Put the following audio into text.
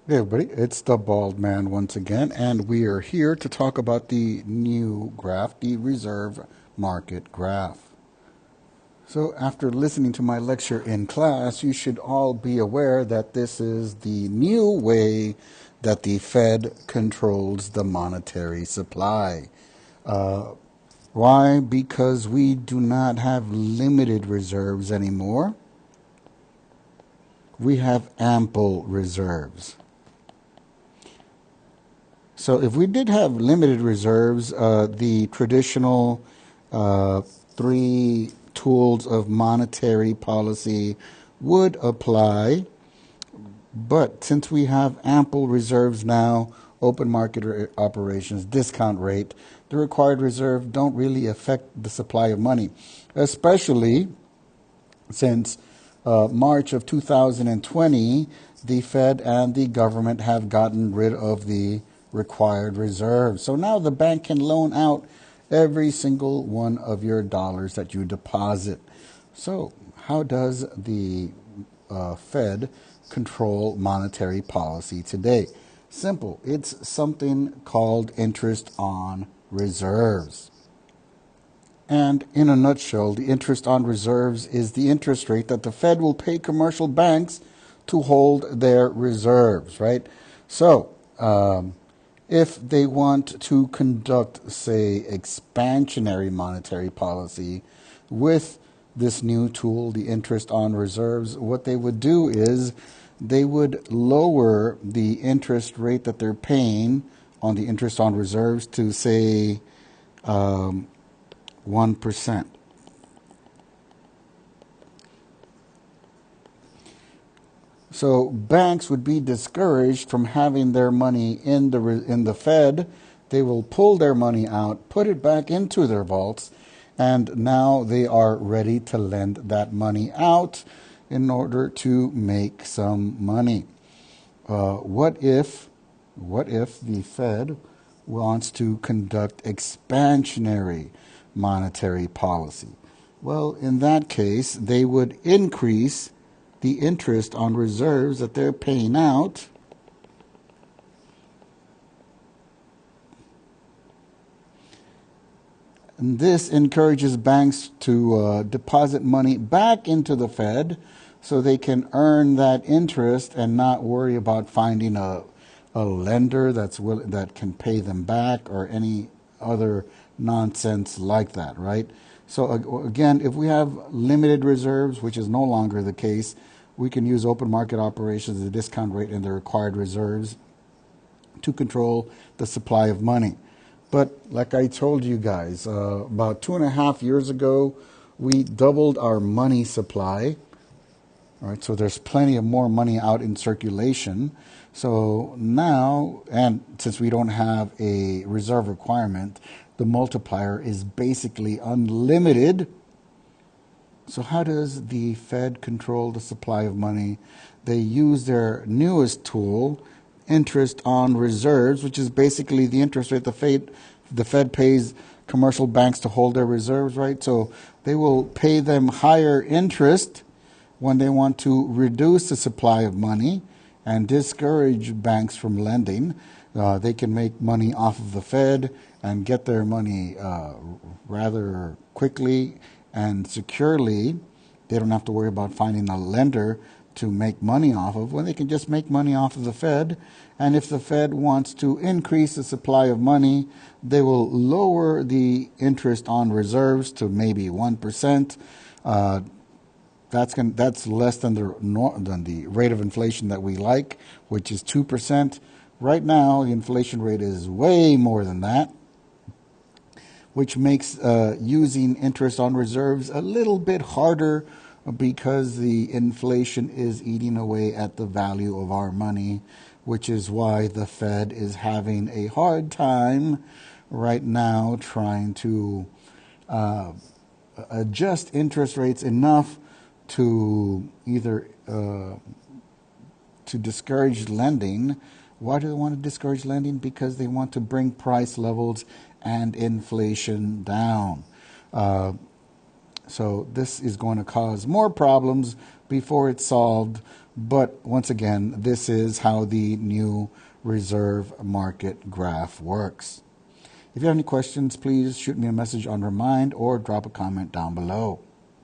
Hey everybody, it's the Bald Man once again, and we are here to talk about the new graph, the reserve market graph. So, after listening to my lecture in class, you should all be aware that this is the new way that the Fed controls the monetary supply. Uh, why? Because we do not have limited reserves anymore. We have ample reserves. So if we did have limited reserves, the traditional uh, three tools of monetary policy would apply. But since we have ample reserves now, open market operations, discount rate, the required reserve don't really affect the supply of money, especially since March of 2020, the Fed and the government have gotten rid of the required reserve. So now the bank can loan out every single one of your dollars that you deposit. So, how does the Fed control monetary policy today? Simple. It's something called interest on reserves. And in a nutshell, the interest on reserves is the interest rate that the Fed will pay commercial banks to hold their reserves, right? So, if they want to conduct, say, expansionary monetary policy with this new tool, the interest on reserves, what they would do is they would lower the interest rate that they're paying on the interest on reserves to, say, 1%. So banks would be discouraged from having their money in the Fed. They will pull their money out, put it back into their vaults, and now they are ready to lend that money out in order to make some money. What if the Fed wants to conduct expansionary monetary policy? Well, in that case, they would increase the interest on reserves that they're paying out. And this encourages banks to deposit money back into the Fed so they can earn that interest and not worry about finding a lender that can pay them back or any other nonsense like that, right? So again, if we have limited reserves, which is no longer the case, we can use open market operations, the discount rate, and the required reserves to control the supply of money. But like I told you guys, about 2.5 years ago, we doubled our money supply. All right, so there's plenty of more money out in circulation. So now, and since we don't have a reserve requirement, the multiplier is basically unlimited. So how does the Fed control the supply of money? They use their newest tool, interest on reserves, which is basically the interest rate the Fed pays commercial banks to hold their reserves, right? So they will pay them higher interest when they want to reduce the supply of money and discourage banks from lending. They can make money off of the Fed and get their money rather quickly and securely. They don't have to worry about finding a lender to make money off of when they can just make money off of the Fed. And if the Fed wants to increase the supply of money, they will lower the interest on reserves to maybe 1%. That's less than the rate of inflation that we like, which is 2%. Right now, the inflation rate is way more than that, which makes using interest on reserves a little bit harder because the inflation is eating away at the value of our money, which is why the Fed is having a hard time right now trying to adjust interest rates enough to either to discourage lending. Why do they want to discourage lending? Because they want to bring price levels and inflation down. So this is going to cause more problems before it's solved. But once again, this is how the new reserve market graph works. If you have any questions, please shoot me a message on Remind or drop a comment down below.